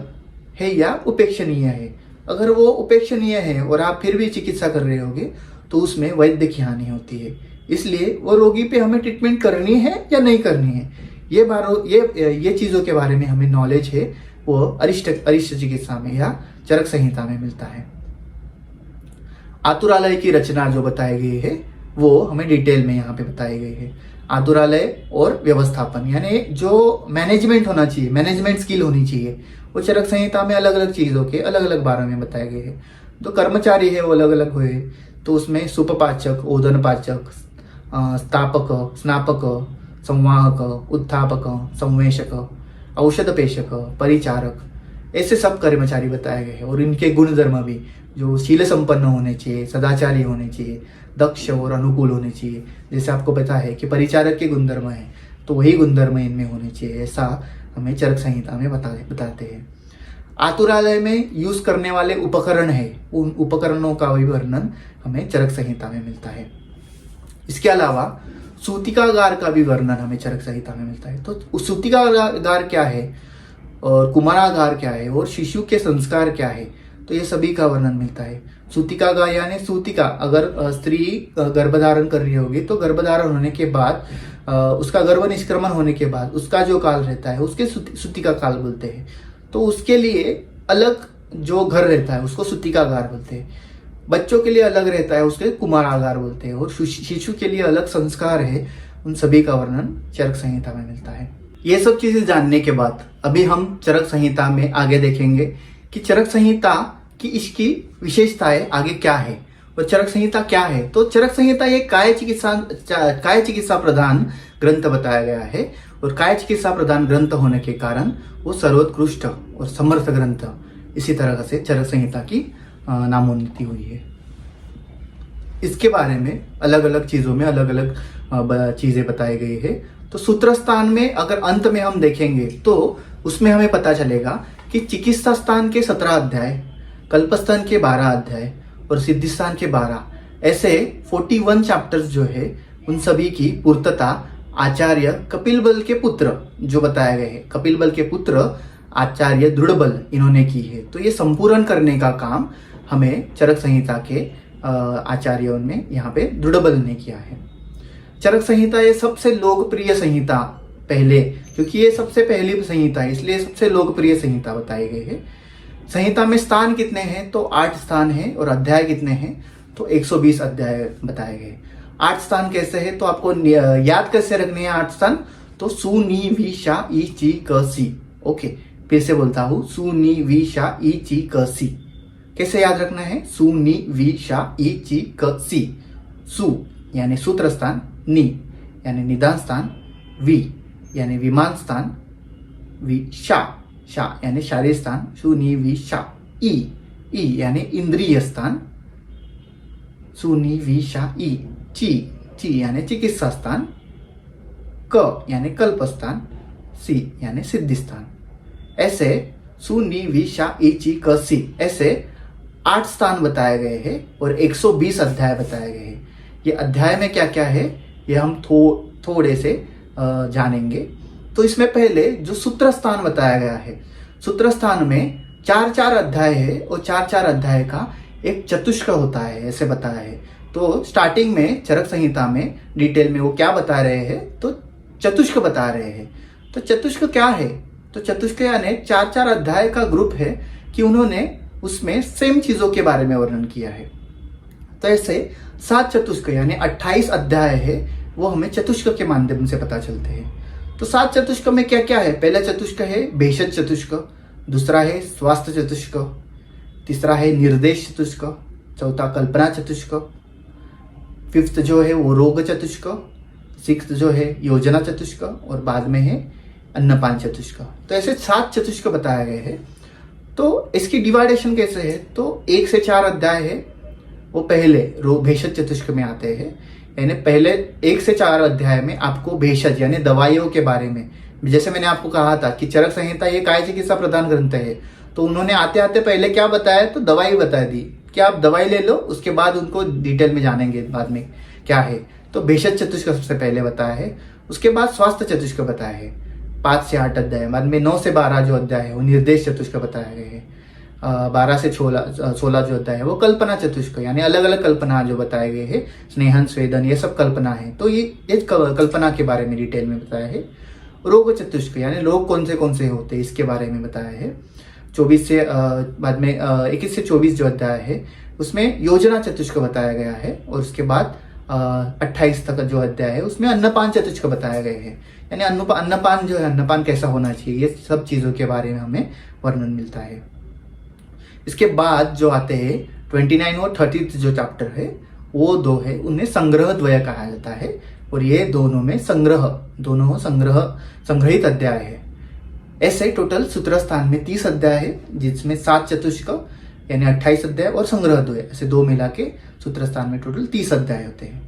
है या उपेक्षणीय है। अगर वो उपेक्षणीय है और आप फिर भी चिकित्सा कर रहे होगे तो उसमें वैद्य की हानि होती है, इसलिए वो रोगी पे हमें ट्रीटमेंट करनी है या नहीं करनी है, ये चीजों के बारे में हमें नॉलेज है, वो अरिष्ट चिकित्सा में या चरक संहिता में मिलता है। आतुरालय की रचना जो बताई गई है वो हमें डिटेल में यहाँ पे बताई गई है। आतुरालय और व्यवस्थापन यानी जो मैनेजमेंट होना चाहिए, मैनेजमेंट स्किल होनी चाहिए, वो चरक संहिता में अलग अलग चीजों के अलग अलग बारे में बताए गए हैं। तो कर्मचारी है वो अलग अलग हुए, तो उसमें सुपपाचक, ओदनपाचक, स्थापक, स्नापक, संवाहक, उत्थापक, संवेशक, औषध पेशक, परिचारक, ऐसे सब कर्मचारी बताए गए हैं। और इनके गुण धर्म भी जो शील संपन्न होने चाहिए, सदाचारी होने चाहिए, दक्ष और अनुकूल होने चाहिए। जैसे आपको पता है कि परिचारक के गुणधर्म है तो वही गुणधर्म इनमें होने चाहिए, ऐसा हमें चरक संहिता में बताते हैं। आतुरालय में यूज करने वाले उपकरण है, उन उपकरणों का भी वर्णन हमें चरक संहिता में मिलता है। इसके अलावा सूतिकागार का भी वर्णन हमें चरक संहिता में मिलता है। तो सूतिकागार क्या है और कुमारागार क्या है और शिशु के संस्कार क्या है, तो ये सभी का वर्णन मिलता है। सूतिकागार यानी सूतिका, अगर स्त्री गर्भधारण कर रही होगी तो गर्भधारण होने के बाद उसका गर्भ निष्क्रमण होने के बाद उसका जो काल रहता है उसके सूतिका काल बोलते हैं। तो उसके लिए अलग जो घर रहता है उसको सूतिकागार बोलते हैं, बच्चों के लिए अलग रहता है उसके कुमारागार बोलते हैं, और शिशु के लिए अलग संस्कार है, उन सभी का वर्णन चरक संहिता में मिलता है। ये सब चीजें जानने के बाद अभी हम चरक संहिता में आगे देखेंगे कि चरक संहिता की इसकी विशेषताएं आगे क्या है और चरक संहिता क्या है। तो चरक संहिता ये काय चिकित्सा प्रधान ग्रंथ बताया गया है, और काय चिकित्सा प्रधान ग्रंथ होने के कारण वो सर्वोत्कृष्ट और समर्थ ग्रंथ, इसी तरह से चरक संहिता की नामोन्नति हुई है। इसके बारे में अलग अलग चीजों में अलग अलग चीजें बताई गई है। तो सूत्र स्थान में अगर अंत में हम देखेंगे तो उसमें हमें पता चलेगा कि चिकित्सा स्थान के 17 अध्याय, कल्पस्थान के 12 अध्याय और सिद्धिस्थान के 12, ऐसे 41 चैप्टर्स जो है उन सभी की पूर्तता आचार्य कपिल बल के पुत्र जो बताए गए हैं, कपिल बल के पुत्र आचार्य दृढ़बल इन्होंने की है। तो ये संपूर्ण करने का काम हमें चरक संहिता के आचार्यों ने यहाँ पे दृढ़बल ने किया है। चरक संहिता ये सबसे लोकप्रिय संहिता पहले, क्योंकि ये सबसे पहली संहिता है इसलिए सबसे लोकप्रिय संहिता बताई गई है। संहिता में स्थान कितने हैं तो 8 स्थान हैं, और अध्याय कितने हैं तो 120 अध्याय बताए गए। 8 स्थान कैसे है तो आपको याद कैसे रखने हैं 8 स्थान, तो सु नी वी शा ई ची क सी। ओके, फिर से बोलता हूं, सु नी वी शा ई ची क सी। कैसे याद रखना है, सु नी वी शा ई ची क सी। सु यानी सूत्र स्थान, नी यानी निदान स्थान, वी यानी विमान स्थान, शा यानी शारीरिक स्थान, सु नी वी शा। ई यानी इंद्रिय स्थान, सु नी वी शा ई। ची यानी चिकित्सा स्थान, क यानी कल्प स्थान, सी यानी सिद्धि स्थान। ऐसे सु नी वी शा ई ची क सी, ऐसे 8 स्थान बताए गए हैं और 120 अध्याय बताए गए हैं। ये अध्याय में क्या क्या है ये हम थोड़े से जानेंगे। तो इसमें पहले जो सूत्र स्थान बताया गया है, सूत्र स्थान में 4-4 अध्याय है और 4-4 अध्याय का एक चतुष्क होता है, ऐसे बताया है। तो स्टार्टिंग में चरक संहिता में डिटेल में वो क्या बता रहे हैं तो चतुष्क बता रहे हैं। तो चतुष्क क्या है, तो चतुष्क यानी 4-4 अध्याय का ग्रुप है कि उन्होंने उसमें सेम चीजों के बारे में वर्णन किया है। तो ऐसे 7 चतुष्क यानी 28 अध्याय है, वो हमें चतुष्क के माध्यम से पता चलते हैं। तो 7 चतुष्क में क्या क्या है, पहला चतुष्क है भेषज चतुष्क, दूसरा है स्वास्थ्य चतुष्क, तीसरा है निर्देश चतुष्क, चौथा कल्पना चतुष्क, फिफ्थ जो है वो रोग चतुष्क, सिक्स्थ जो है योजना चतुष्क और बाद में है अन्नपान चतुष्क। तो ऐसे 7 चतुष्क बताए गए हैं। तो इसकी डिवाइडेशन कैसे है, तो 1 से 4 अध्याय है वो पहले भेषज चतुष्क में आते हैं। यानी पहले 1 से 4 अध्याय में आपको भेषज यानी दवाइयों के बारे में, जैसे मैंने आपको कहा था कि चरक संहिता ये काय चिकित्सा प्रदान ग्रंथ है, तो उन्होंने आते आते पहले क्या बताया, तो दवाई बता दी कि आप दवाई ले लो, उसके बाद उनको डिटेल में जानेंगे बाद में क्या है। तो भेषज चतुष्क सबसे पहले बताया है, उसके बाद स्वास्थ्य चतुष्क बताया है 5 से 8 अध्याय, बाद में 9 से 12 जो अध्याय है वो निर्देश चतुष्क बताया गया है। 12 से 16 जो अध्याय है वो कल्पना चतुष्क यानी अलग अलग कल्पना जो बताए गए हैं, स्नेहन स्वेदन ये सब कल्पना है। तो ये कल्पना के बारे में डिटेल में बताया है। रोग चतुष्क यानी रोग कौन से होते हैं इसके बारे में बताया है। 24 से बाद में 21 से 24 जो अध्याय है उसमें योजना चतुष्क बताया गया है, और उसके बाद 28 तक जो अध्याय है उसमें अन्नपान चतुष्क बताया गया है। यानी अन्नपान जो है, अन्नपान कैसा होना चाहिए, ये सब चीजों के बारे में हमें वर्णन मिलता है। इसके बाद जो आते हैं 29 और 30 जो चैप्टर है वो 2 है, उन्हें संग्रह द्वय कहा जाता है, और ये दोनों में संग्रहित अध्याय है। ऐसे टोटल सूत्र स्थान में 30 अध्याय है, जिसमें 7 चतुष्क यानी 28 अध्याय और संग्रह द्वय ऐसे 2 मिला के सूत्र स्थान में टोटल 30 अध्याय होते हैं।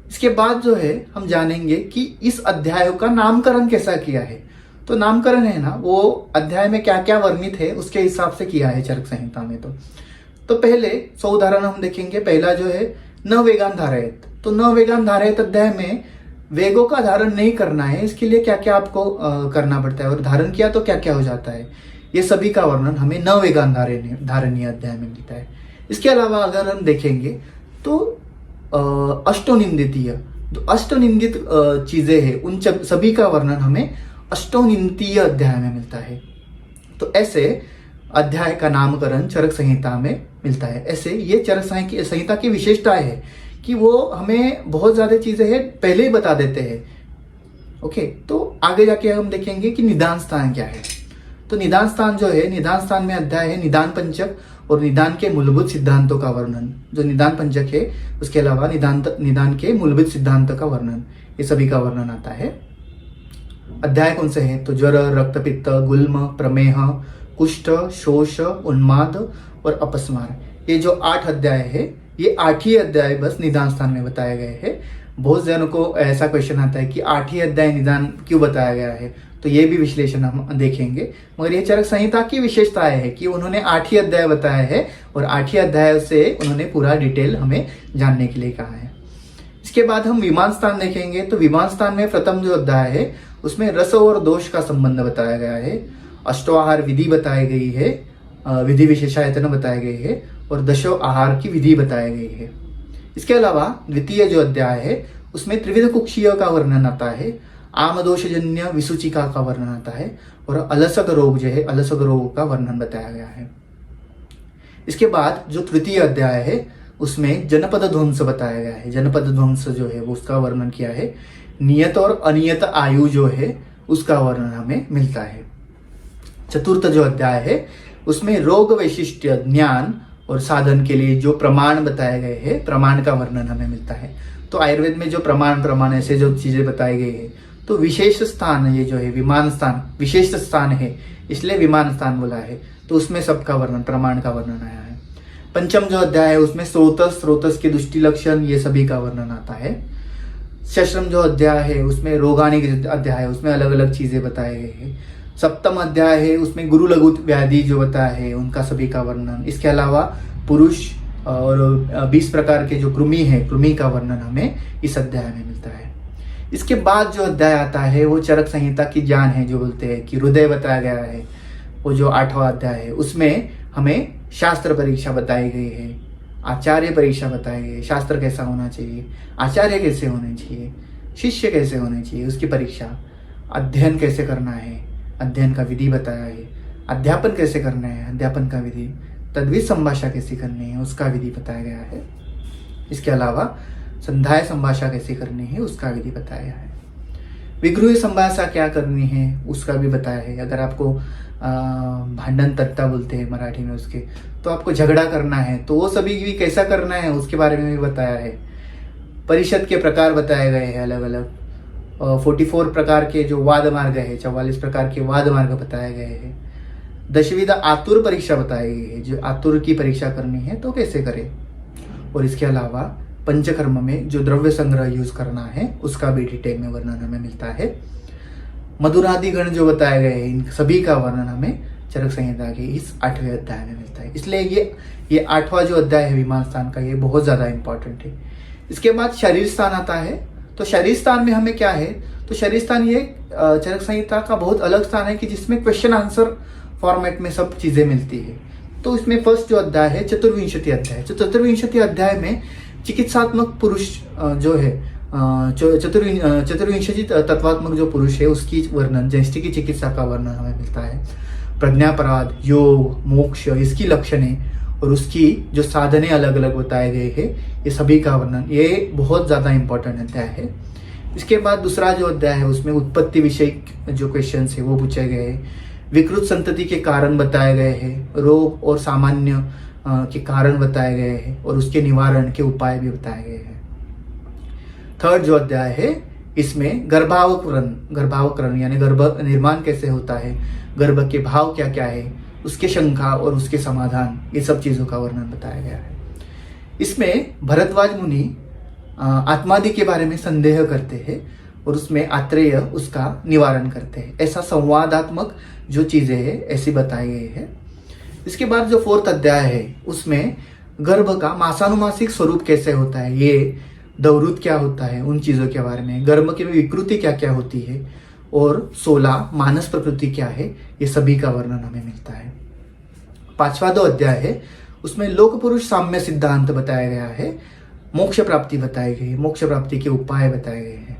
इसके बाद जो है हम जानेंगे कि इस अध्यायों का नामकरण कैसा किया है। तो नामकरण है ना, वो अध्याय में क्या क्या वर्णित है उसके हिसाब से किया है चरक संहिता में। तो पहले 100 उदाहरण हम देखेंगे। पहला जो है न वेगान धारयत, तो न वेगान धारयत अध्याय में वेगों का धारण नहीं करना है, इसके लिए क्या क्या आपको करना पड़ता है, और धारण किया तो क्या क्या हो जाता है, ये सभी का वर्णन हमें न वेगान धारणीय अध्याय में मिलता है। इसके अलावा अगर हम देखेंगे तो अष्टोनिंदितीय, जो अष्टनिंदित चीजें हैं उन सभी का वर्णन हमें अष्टोनिंदितीय अध्याय में मिलता है। तो ऐसे अध्याय का नामकरण चरक संहिता में मिलता है। ऐसे ये चरक संहिता की विशेषताएं है कि वो हमें बहुत ज्यादा चीजें हैं पहले ही बता देते हैं। ओके, तो आगे जाके हम देखेंगे कि निदान स्थान क्या है। तो निदान स्थान जो है, निदान स्थान में अध्याय है निदान पंचक और निदान के मूलभूत सिद्धांतों का वर्णन। जो निदान पंचक है उसके अलावा निदान के मूलभूत सिद्धांतों का वर्णन, ये सभी का वर्णन आता है। अध्याय कौन से हैं, तो ज्वर, रक्तपित्त, गुल्म, प्रमेह, कुष्ठ, शोष, उन्माद और अपस्मार, ये जो 8 अध्याय है, ये 8 ही अध्याय बस निदान स्थान में बताए गए हैं। बहुत जनों को ऐसा क्वेश्चन आता है कि 8 ही अध्याय निदान क्यों बताया गया है, तो ये भी विश्लेषण हम देखेंगे। मगर ये चरक संहिता की विशेषताएं है कि उन्होंने 8 ही अध्याय बताया है, और 8 ही अध्याय से उन्होंने पूरा डिटेल हमें जानने के लिए कहा है। इसके बाद हम विमान स्थान देखेंगे। तो विमान स्थान में प्रथम जो अध्याय है उसमें रस और दोष का संबंध बताया गया है, अष्टोआहार विधि बताई गई है, विधि विशेषायतन बताए गए हैं, और दशो आहार की विधि बताई गई है। इसके अलावा द्वितीय जो अध्याय है उसमें त्रिविध कुक्षीय का वर्णन आता है, आमदोषजन्य विसूचिका का वर्णन आता है, और अलसक रोग जो है, अलसक रोग का वर्णन बताया गया है। इसके बाद जो तृतीय अध्याय है उसमें जनपद ध्वंस बताया गया है। जनपद ध्वंस जो है वो उसका वर्णन किया है। नियत और अनियत आयु जो है उसका वर्णन हमें मिलता है। चतुर्थ जो अध्याय है उसमें रोग वैशिष्ट्य, ज्ञान और साधन के लिए जो प्रमाण बताए गए हैं, प्रमाण का वर्णन हमें मिलता है। तो आयुर्वेद में जो प्रमाण ऐसे जो चीजें बताई गई है, तो विशेष स्थान ये जो है विमान स्थान विशेष स्थान है, इसलिए विमान स्थान बोला है, तो उसमें सबका वर्णन, प्रमाण का वर्णन आया है। पंचम जो अध्याय है उसमें स्रोतस के दृष्टि लक्षण ये सभी का वर्णन आता है। षष्ठम जो अध्याय है उसमें रोगानिक अध्याय है, उसमें अलग अलग चीजें बताए गए हैं। सप्तम अध्याय है उसमें गुरु लघु व्याधि जो बताया है उनका सभी का वर्णन। इसके अलावा पुरुष और 20 प्रकार के जो कृमि है, कृमि का वर्णन हमें इस अध्याय में मिलता है। इसके बाद जो अध्याय आता है वो चरक संहिता की ज्ञान है, जो बोलते हैं कि हृदय बताया गया है। वो जो 8वां अध्याय है उसमें हमें शास्त्र परीक्षा बताई गई है, आचार्य परीक्षा बताई गई है, शास्त्र कैसा होना चाहिए, आचार्य कैसे होने चाहिए, शिष्य कैसे होने चाहिए, उसकी परीक्षा, अध्ययन कैसे करना है, अध्ययन का विधि बताया है, अध्यापन कैसे करना है, अध्यापन का विधि, तद्वित संभाषा कैसे करनी है उसका विधि बताया गया है। इसके अलावा संध्याय संभाषा कैसे करनी है उसका विधि बताया है। विग्रह संभाषा क्या करनी है उसका भी बताया है। अगर आपको भांडन तत्ता बोलते हैं मराठी में उसके, तो आपको झगड़ा करना है तो वो सभी भी कैसा करना है उसके बारे में भी बताया है। परिषद के प्रकार बताए गए हैं अलग अलग, 44 प्रकार के जो वाद मार्ग है, 44 प्रकार के वाद मार्ग बताए गए हैं। दशविधा आतुर परीक्षा बताई गई है, जो आतुर की परीक्षा करनी है तो कैसे करें। और इसके अलावा पंचकर्म में जो द्रव्य संग्रह यूज करना है उसका भी डिटेल में वर्णन हमें मिलता है। मधुरादि गण जो बताए गए हैं इन सभी का वर्णन हमें चरक संहिता के इस 8वें अध्याय में मिलता है। इसलिए ये 8वां जो अध्याय है विमान स्थान का, ये बहुत ज्यादा इंपॉर्टेंट है। इसके बाद शरीर स्थान आता है। तो शरीर स्थान में हमें क्या है, तो शरीर स्थान ये चरक संहिता का बहुत अलग स्थान है कि जिसमें क्वेश्चन आंसर फॉर्मेट में सब चीजें मिलती है। तो इसमें फर्स्ट जो अध्याय है चतुर्विंशति अध्याय, तो चतुर्विंशति अध्याय में चिकित्सात्मक पुरुष जो है, चतुर्विंशति तत्वात्मक जो पुरुष है उसकी वर्णन, जैष्टि की चिकित्सा का वर्णन हमें मिलता है। प्रज्ञापराध, योग, मोक्ष, इसकी लक्षणें और उसकी जो साधने अलग अलग बताए गए हैं, ये सभी का वर्णन, ये बहुत ज्यादा इंपॉर्टेंट अध्याय है। इसके बाद दूसरा जो अध्याय है उसमें उत्पत्ति विषय जो क्वेश्चन है वो पूछे गए हैं। विकृत संतति के कारण बताए गए हैं, रोग और सामान्य के कारण बताए गए हैं और उसके निवारण के उपाय भी बताए गए हैं। थर्ड जो अध्याय है इसमें गर्भावकरण यानी गर्भ निर्माण कैसे होता है, गर्भ के भाव क्या क्या है, उसके शंका और उसके समाधान, ये सब चीजों का वर्णन बताया गया है। इसमें भरद्वाज मुनि आत्मादि के बारे में संदेह करते हैं और उसमें आत्रेय उसका निवारण करते हैं। ऐसा संवादात्मक जो चीजें हैं ऐसी बताई गई है। इसके बाद जो फोर्थ अध्याय है उसमें गर्भ का मासानुमासिक स्वरूप कैसे होता है, ये दौरुद क्या होता है, उन चीजों के बारे में, गर्भ की विकृति क्या क्या होती है और 16 मानस प्रकृति क्या है, ये सभी का वर्णन हमें मिलता है। 5वां जो अध्याय है उसमें लोक पुरुष साम्य सिद्धांत बताया गया है, मोक्ष प्राप्ति बताई गई है, मोक्ष प्राप्ति के उपाय बताए गए हैं।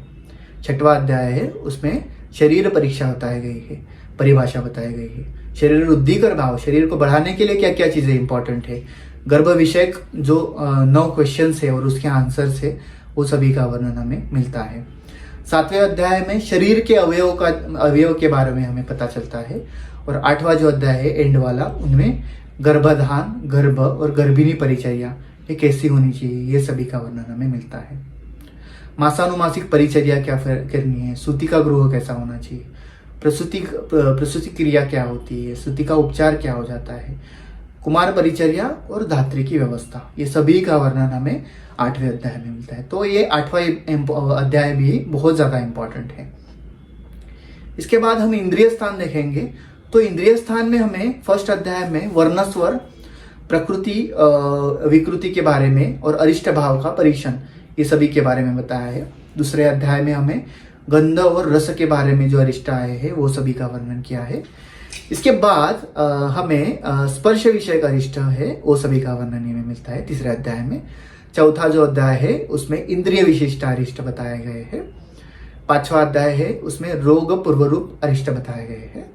6वां अध्याय है उसमें शरीर परीक्षा बताई गई है, परिभाषा बताई गई है। शरीर वृद्धि कर भाव, शरीर को बढ़ाने के लिए क्या क्या चीजें इंपॉर्टेंट है, गर्भ विषयक जो 9 क्वेश्चन है और उसके आंसर्स है वो सभी का वर्णन हमें मिलता है। 7वें अध्याय में शरीर के अवयव के बारे में हमें पता चलता है। और 8वां जो अध्याय है एंड वाला, उनमें गर्भाधान, गर्भ और गर्भिणी परिचर्या ये कैसी होनी चाहिए, ये सभी का वर्णन हमें मिलता है। मासानुमासिक परिचर्या क्या करनी है, सूती का गृह कैसा होना चाहिए, प्रसूति क्रिया क्या होती है, सूती का उपचार क्या हो जाता है, कुमार परिचर्या और धात्री की व्यवस्था, ये सभी का वर्णन हमें 8वें अध्याय में मिलता है। तो ये 8वां अध्याय भी बहुत ज्यादा इंपॉर्टेंट है। इसके बाद हम इंद्रिय स्थान देखेंगे। तो इंद्रिय स्थान में हमें फर्स्ट अध्याय में वर्णस्वर, प्रकृति विकृति के बारे में और अरिष्ट भाव का परीक्षण, ये सभी के बारे में बताया है। दूसरे अध्याय में हमें गंध और रस के बारे में जो अरिष्ट आए हैं वो सभी का वर्णन किया है। इसके बाद हमें स्पर्श विषय का अरिष्ट है वो सभी का वर्णन हमें मिलता है तीसरे अध्याय में। चौथा जो अध्याय है उसमें इंद्रिय विशिष्ट अरिष्ट बताए गए हैं। 5वां अध्याय है उसमें रोग पूर्वरूप अरिष्ट बताए गए हैं।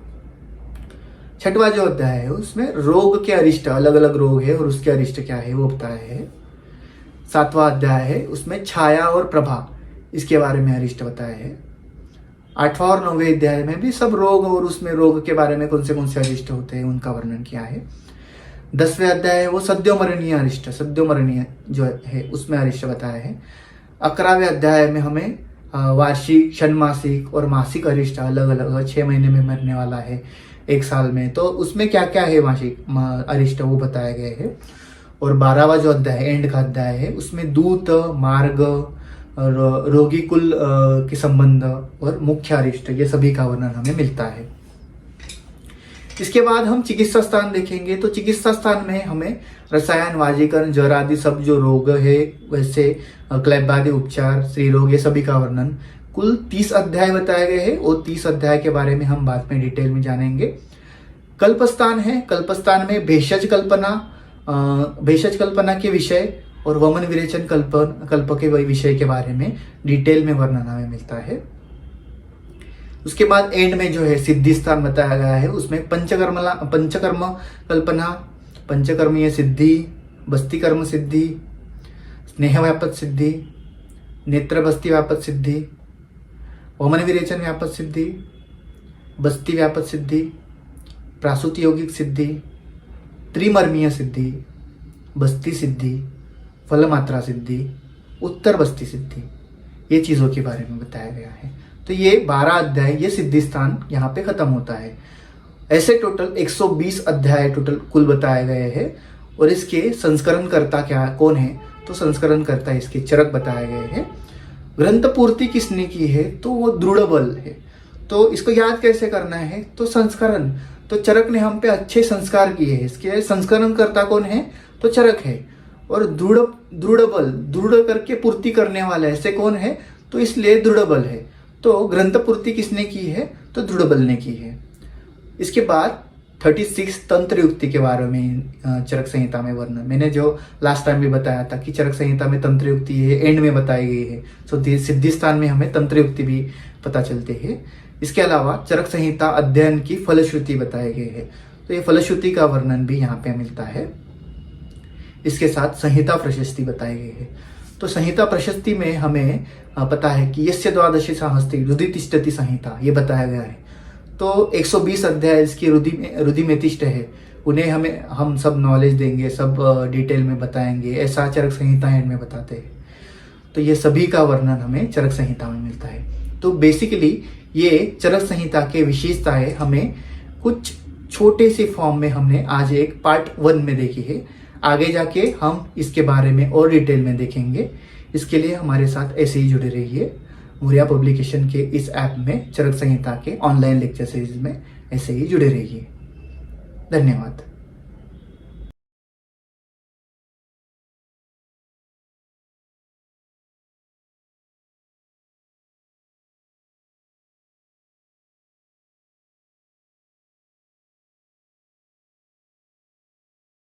6वां जो अध्याय है उसमें रोग के अरिष्ट, अलग अलग रोग है और उसके अरिष्ट क्या है वो बताया है। 7वां अध्याय है उसमें छाया और प्रभा, इसके बारे में अरिष्ट बताया है। 8वां और 9वें अध्याय में भी सब रोग और उसमें रोग के बारे में कौन से अरिष्ट होते हैं उनका वर्णन किया है। 10वें अध्याय है वो सद्योमरणीय अरिष्ट, सद्योमरणीय जो है उसमें अरिष्ट बताया है। 11वें अध्याय में हमें वार्षिक, षण्मासिक और मासिक अरिष्ट अलग अलग 6 महीने में मरने वाला है, 1 साल में, तो उसमें क्या क्या है मासिक अरिष्ट वो बताए गए हैं। और 12वां जो अध्याय है एंड का अध्याय है उसमें दूत, मार्ग, रोगी कुल के संबंध और मुख्य अरिष्ट, ये सभी का वर्णन हमें मिलता है। इसके बाद हम चिकित्सा स्थान देखेंगे। तो चिकित्सा स्थान में हमें रसायन, वाजीकरण, जर आदि सब जो रोग है, वैसे क्लैबादि उपचार, स्त्री रोग, ये सभी का वर्णन, कुल 30 अध्याय बताए गए हैं और 30 अध्याय के बारे में हम बाद में डिटेल में जानेंगे। कल्पस्थान है, कल्पस्थान में भेषज कल्पना के विषय और वमन विरेचन कल्प के विषय के बारे में डिटेल में वर्णन हमें मिलता है। उसके बाद एंड में जो है सिद्धि स्थान बताया गया है, उसमें पंचकर्म कल्पना, पंचकर्मीय सिद्धि, बस्ती कर्म सिद्धि, स्नेह व्यापक सिद्धि, नेत्र बस्ती व्यापक सिद्धि वमन विरेचन व्यापक सिद्धि, बस्ती व्यापक सिद्धि, प्रासूत यौगिक सिद्धि, त्रिमर्मीय सिद्धि, बस्ती सिद्धि, फल मात्रा सिद्धि, उत्तर बस्ती सिद्धि, ये चीज़ों के बारे में बताया गया है। तो ये 12 अध्याय, ये सिद्धि स्थान यहाँ पे खत्म होता है। ऐसे टोटल 120 अध्याय टोटल कुल बताए गए हैं। और इसके संस्करणकर्ता क्या कौन है, तो संस्करणकर्ता इसके चरक बताए गए हैं। ग्रंथ पूर्ति किसने की है, तो वो दृढ़बल है। तो इसको याद कैसे करना है, तो संस्करण, तो चरक ने हम पे अच्छे संस्कार किए हैं। इसके संस्करणकर्ता कौन है, तो चरक है। और दृढ़बल, दृढ़ करके पूर्ति करने वाला ऐसे कौन है, तो इसलिए दृढ़बल है। तो ग्रंथ पूर्ति किसने की है, तो दृढ़बल ने की है। इसके बाद 36 तंत्र युक्ति के बारे में चरक संहिता में वर्णन, मैंने जो लास्ट टाइम भी बताया था कि चरक संहिता में तंत्र युक्ति है एंड में बताई गई है। सो सिद्धि स्थान में हमें तंत्र युक्ति भी पता चलते हैं। इसके अलावा चरक संहिता अध्ययन की फलश्रुति बताए गए हैं। तो ये फलश्रुति का वर्णन भी यहाँ पे मिलता है। इसके साथ संहिता प्रशस्ति बताई गई है। तो संहिता प्रशस्ति में हमें पता है कि यस्य द्वादशी साहस्ति रुधि तिष्ठति संहिता, ये बताया गया है। तो 120 अध्याय इसकी रुधि में तिष्ठ है, उन्हें हम सब नॉलेज देंगे, सब डिटेल में बताएंगे, ऐसा चरक संहिता एंड में बताते हैं। तो ये सभी का वर्णन हमें चरक संहिता में मिलता है। तो बेसिकली ये चरक संहिता के विशेषताएं हमें कुछ छोटे से फॉर्म में हमने आज एक पार्ट 1 में देखी है। आगे जाके हम इसके बारे में और डिटेल में देखेंगे। इसके लिए हमारे साथ ऐसे ही जुड़े रहिए। मौर्या पब्लिकेशन के इस ऐप में चरक संहिता के ऑनलाइन लेक्चर सीरीज में ऐसे ही जुड़े रहिए। धन्यवाद।